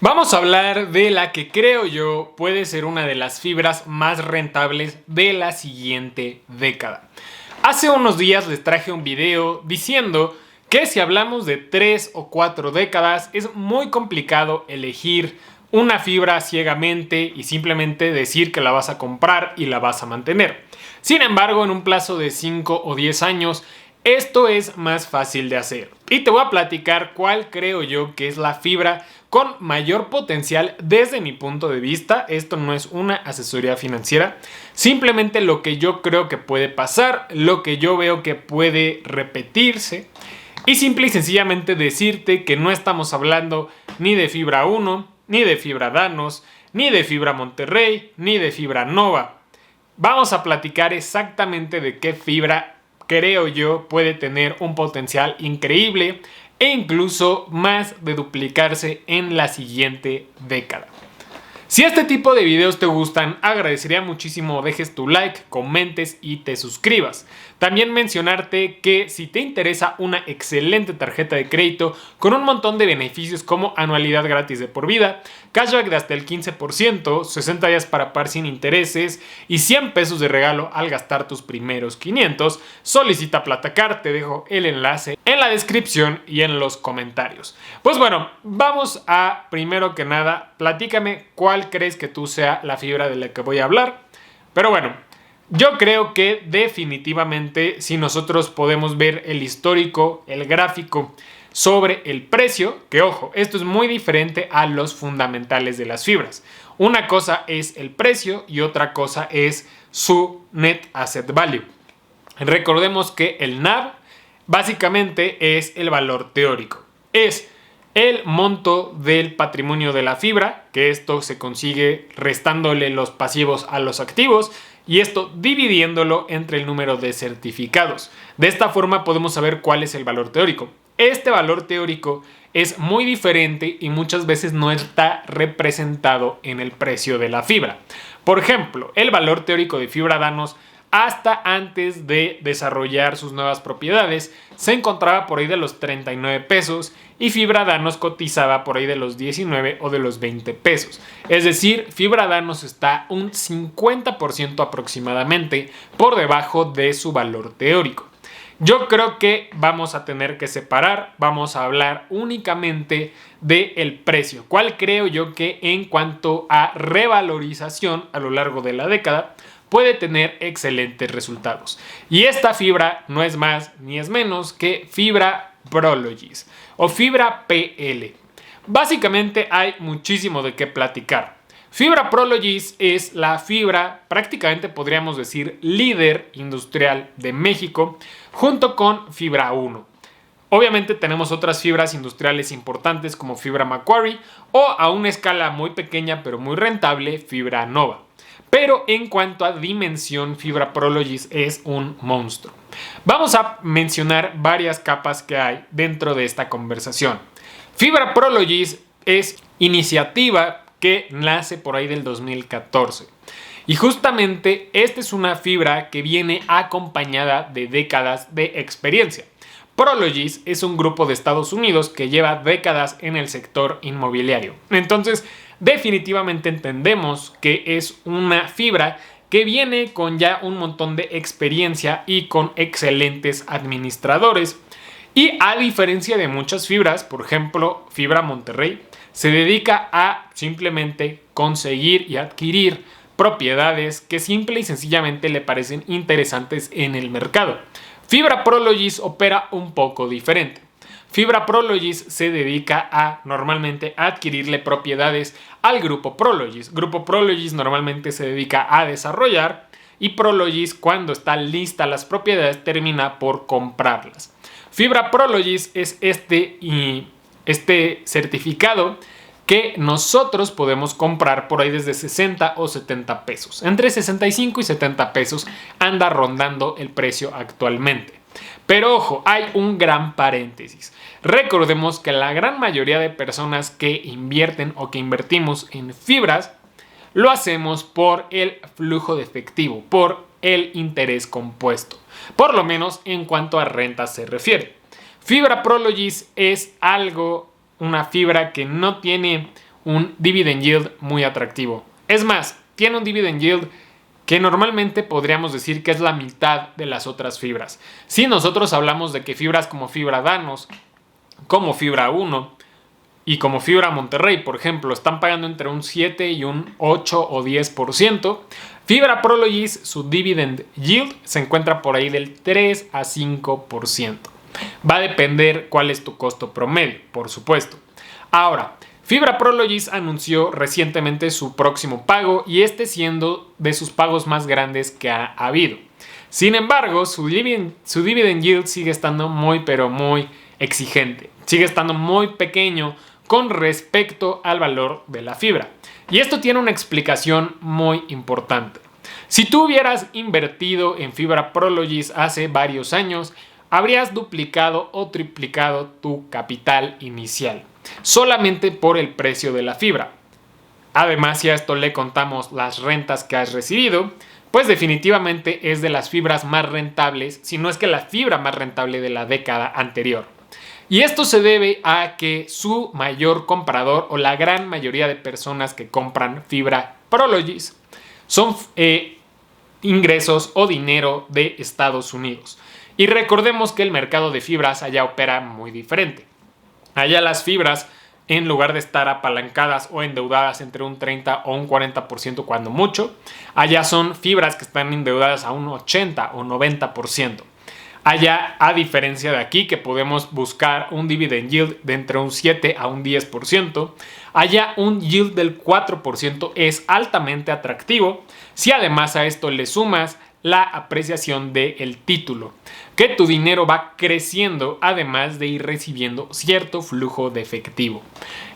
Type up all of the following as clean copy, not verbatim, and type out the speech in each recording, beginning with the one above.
Vamos a hablar de la que creo yo puede ser una de las fibras más rentables de la siguiente década. Hace unos días les traje un video diciendo que si hablamos de 3 o 4 décadas es muy complicado elegir una fibra ciegamente y simplemente decir que la vas a comprar y la vas a mantener. Sin embargo, en un plazo de 5 o 10 años, esto es más fácil de hacer. Y te voy a platicar cuál creo yo que es la fibra con mayor potencial desde mi punto de vista. Esto no es una asesoría financiera, simplemente lo que yo creo que puede pasar, lo que yo veo que puede repetirse y simple y sencillamente decirte que no estamos hablando ni de fibra 1, ni de fibra Danos, ni de fibra Monterrey, ni de fibra Nova. Vamos a platicar exactamente de qué fibra creo yo puede tener un potencial increíble e incluso más de duplicarse en la siguiente década. Si este tipo de videos te gustan, agradecería muchísimo dejes tu like, comentes y te suscribas. También mencionarte que si te interesa una excelente tarjeta de crédito con un montón de beneficios como anualidad gratis de por vida, cashback de hasta el 15%, 60 días para pagar sin intereses y 100 pesos de regalo al gastar tus primeros 500, solicita Platacar, te dejo el enlace en la descripción y en los comentarios. Pues bueno, vamos a primero que nada, platícame cuál crees que tú sea la fibra de la que voy a hablar. Pero bueno, yo creo que definitivamente si nosotros podemos ver el histórico, el gráfico sobre el precio, que ojo, esto es muy diferente a los fundamentales de las fibras. Una cosa es el precio y otra cosa es su Net Asset Value. Recordemos que el NAV básicamente es el valor teórico. Es el monto del patrimonio de la fibra, que esto se consigue restándole los pasivos a los activos y esto dividiéndolo entre el número de certificados. De esta forma podemos saber cuál es el valor teórico. Este valor teórico es muy diferente y muchas veces no está representado en el precio de la fibra. Por ejemplo, el valor teórico de fibra Danos hasta antes de desarrollar sus nuevas propiedades se encontraba por ahí de los 39 pesos y fibra Danos cotizaba por ahí de los 19 o de los 20 pesos. Es decir, fibra Danos está un 50% aproximadamente por debajo de su valor teórico. Yo creo que vamos a tener que separar, vamos a hablar únicamente del precio. ¿Cuál creo yo que en cuanto a revalorización a lo largo de la década puede tener excelentes resultados? Y esta fibra no es más ni es menos que fibra Prologis o fibra PL. Básicamente hay muchísimo de qué platicar. Fibra Prologis es la fibra, prácticamente podríamos decir, líder industrial de México, junto con fibra 1. Obviamente tenemos otras fibras industriales importantes como fibra Macquarie o a una escala muy pequeña pero muy rentable, fibra Nova. Pero en cuanto a dimensión, fibra Prologis es un monstruo. Vamos a mencionar varias capas que hay dentro de esta conversación. Fibra Prologis es iniciativa que nace por ahí del 2014. Y justamente esta es una fibra que viene acompañada de décadas de experiencia. Prologis es un grupo de Estados Unidos que lleva décadas en el sector inmobiliario. Entonces, definitivamente entendemos que es una fibra que viene con ya un montón de experiencia y con excelentes administradores. Y a diferencia de muchas fibras, por ejemplo, fibra Monterrey, se dedica a simplemente conseguir y adquirir propiedades que simple y sencillamente le parecen interesantes en el mercado. Fibra Prologis opera un poco diferente. Fibra Prologis se dedica a normalmente a adquirirle propiedades al grupo Prologis. Grupo Prologis normalmente se dedica a desarrollar y Prologis, cuando está lista las propiedades, termina por comprarlas. Fibra Prologis es este certificado que nosotros podemos comprar por ahí desde 60 o 70 pesos. Entre 65 y 70 pesos anda rondando el precio actualmente. Pero ojo, hay un gran paréntesis. Recordemos que la gran mayoría de personas que invierten o que invertimos en fibras lo hacemos por el flujo de efectivo, por el interés compuesto, por lo menos en cuanto a rentas se refiere. Fibra Prologis es una fibra que no tiene un dividend yield muy atractivo. Es más, tiene un dividend yield que normalmente podríamos decir que es la mitad de las otras fibras. Si nosotros hablamos de que fibras como Fibra Danos, como Fibra 1 y como Fibra Monterrey, por ejemplo, están pagando entre un 7 y un 8 o 10%, Fibra Prologis, su dividend yield se encuentra por ahí del 3 a 5%. Va a depender cuál es tu costo promedio, por supuesto. Ahora, Fibra Prologis anunció recientemente su próximo pago y este siendo de sus pagos más grandes que ha habido. Sin embargo, su dividend yield sigue estando muy exigente. Sigue estando muy pequeño con respecto al valor de la fibra. Y esto tiene una explicación muy importante. Si tú hubieras invertido en Fibra Prologis hace varios años, habrías duplicado o triplicado tu capital inicial, solamente por el precio de la fibra. Además, si a esto le contamos las rentas que has recibido, pues definitivamente es de las fibras más rentables, si no es que la fibra más rentable de la década anterior. Y esto se debe a que su mayor comprador o la gran mayoría de personas que compran Fibra Prologis son ingresos o dinero de Estados Unidos. Y recordemos que el mercado de fibras allá opera muy diferente. Allá las fibras, en lugar de estar apalancadas o endeudadas entre un 30 o un 40% cuando mucho, allá son fibras que están endeudadas a un 80 o 90%. Allá, a diferencia de aquí, que podemos buscar un dividend yield de entre un 7 a un 10%, allá un yield del 4% es altamente atractivo si además a esto le sumas la apreciación del título, que tu dinero va creciendo además de ir recibiendo cierto flujo de efectivo.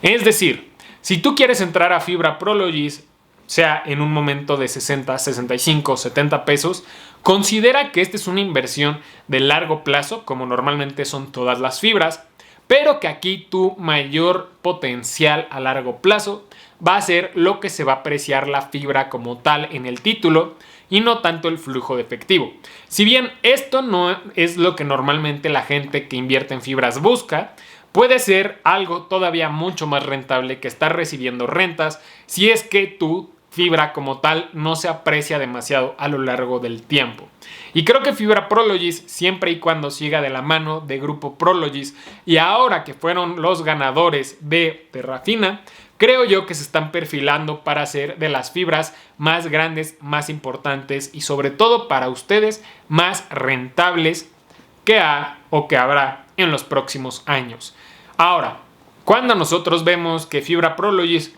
Es decir, si tú quieres entrar a Fibra Prologis, sea en un momento de 60, 65, 70 pesos, considera que esta es una inversión de largo plazo, como normalmente son todas las fibras, pero que aquí tu mayor potencial a largo plazo va a ser lo que se va a apreciar la fibra como tal en el título y no tanto el flujo de efectivo. Si bien esto no es lo que normalmente la gente que invierte en fibras busca, puede ser algo todavía mucho más rentable que estar recibiendo rentas si es que tu fibra como tal no se aprecia demasiado a lo largo del tiempo. Y creo que Fibra Prologis, siempre y cuando siga de la mano de Grupo Prologis y ahora que fueron los ganadores de Terrafina, creo yo que se están perfilando para ser de las fibras más grandes, más importantes y sobre todo para ustedes más rentables que ha o que habrá en los próximos años. Ahora, cuando nosotros vemos que Fibra Prologis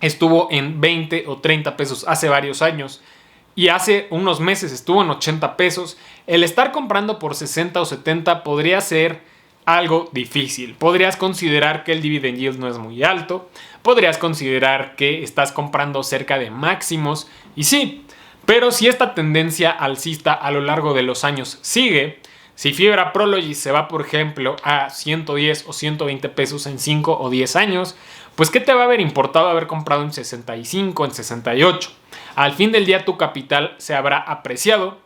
estuvo en 20 o 30 pesos hace varios años y hace unos meses estuvo en 80 pesos, el estar comprando por 60 o 70 podría ser algo difícil. Podrías considerar que el dividend yield no es muy alto, podrías considerar que estás comprando cerca de máximos y sí, pero si esta tendencia alcista a lo largo de los años sigue, si Fibra Prologis se va por ejemplo a 110 o 120 pesos en 5 o 10 años, pues ¿qué te va a haber importado haber comprado en 65, en 68? Al fin del día tu capital se habrá apreciado,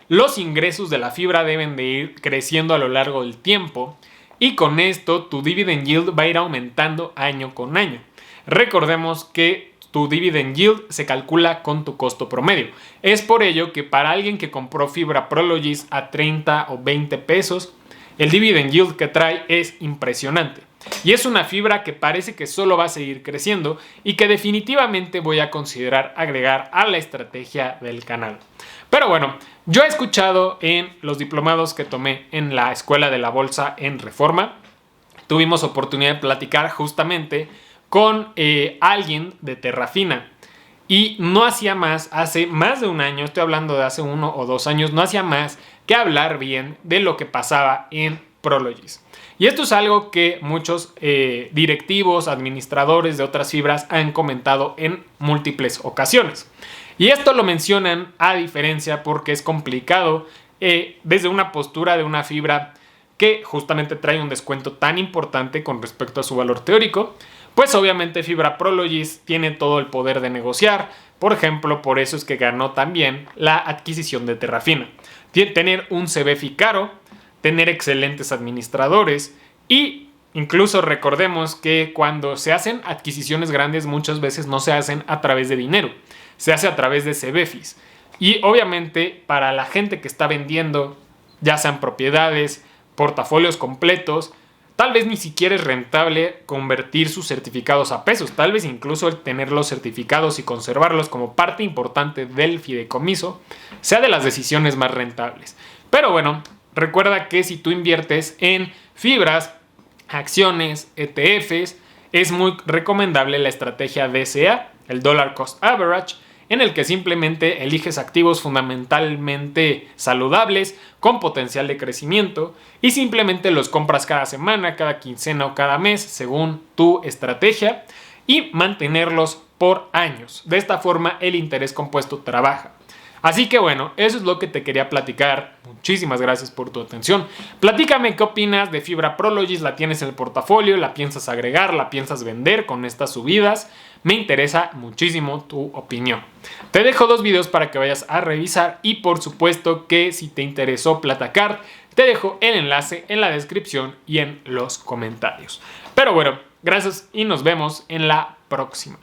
los ingresos de la fibra deben de ir creciendo a lo largo del tiempo y con esto tu dividend yield va a ir aumentando año con año. Recordemos que tu dividend yield se calcula con tu costo promedio. Es por ello que para alguien que compró Fibra Prologis a 30 o 20 pesos, el dividend yield que trae es impresionante. Y es una fibra que parece que solo va a seguir creciendo y que definitivamente voy a considerar agregar a la estrategia del canal. Pero bueno, yo he escuchado en los diplomados que tomé en la Escuela de la Bolsa en Reforma, tuvimos oportunidad de platicar justamente con alguien de Terrafina y no hacía más, hace más de un año, estoy hablando de hace 1 o 2 años, no hacía más que hablar bien de lo que pasaba en Prologis. Y esto es algo que muchos directivos, administradores de otras fibras han comentado en múltiples ocasiones. Y esto lo mencionan a diferencia porque es complicado desde una postura de una fibra que justamente trae un descuento tan importante con respecto a su valor teórico. Pues obviamente Fibra Prologis tiene todo el poder de negociar. Por ejemplo, por eso es que ganó también la adquisición de Terrafina. Tener un CBFI caro, tener excelentes administradores y incluso recordemos que cuando se hacen adquisiciones grandes muchas veces no se hacen a través de dinero, se hace a través de CEBEFIS. Y obviamente para la gente que está vendiendo, ya sean propiedades, portafolios completos, tal vez ni siquiera es rentable convertir sus certificados a pesos. Tal vez incluso el tener los certificados y conservarlos como parte importante del fideicomiso sea de las decisiones más rentables. Pero bueno, recuerda que si tú inviertes en fibras, acciones, ETFs, es muy recomendable la estrategia DCA, el Dollar Cost Average, en el que simplemente eliges activos fundamentalmente saludables, con potencial de crecimiento, y simplemente los compras cada semana, cada quincena o cada mes, según tu estrategia, y mantenerlos por años. De esta forma el interés compuesto trabaja. Así que bueno, eso es lo que te quería platicar. Muchísimas gracias por tu atención. Platícame qué opinas de Fibra Prologis. ¿La tienes en el portafolio? ¿La piensas agregar? ¿La piensas vender con estas subidas? Me interesa muchísimo tu opinión. Te dejo 2 videos para que vayas a revisar y por supuesto que si te interesó platicar, te dejo el enlace en la descripción y en los comentarios. Pero bueno, gracias y nos vemos en la próxima.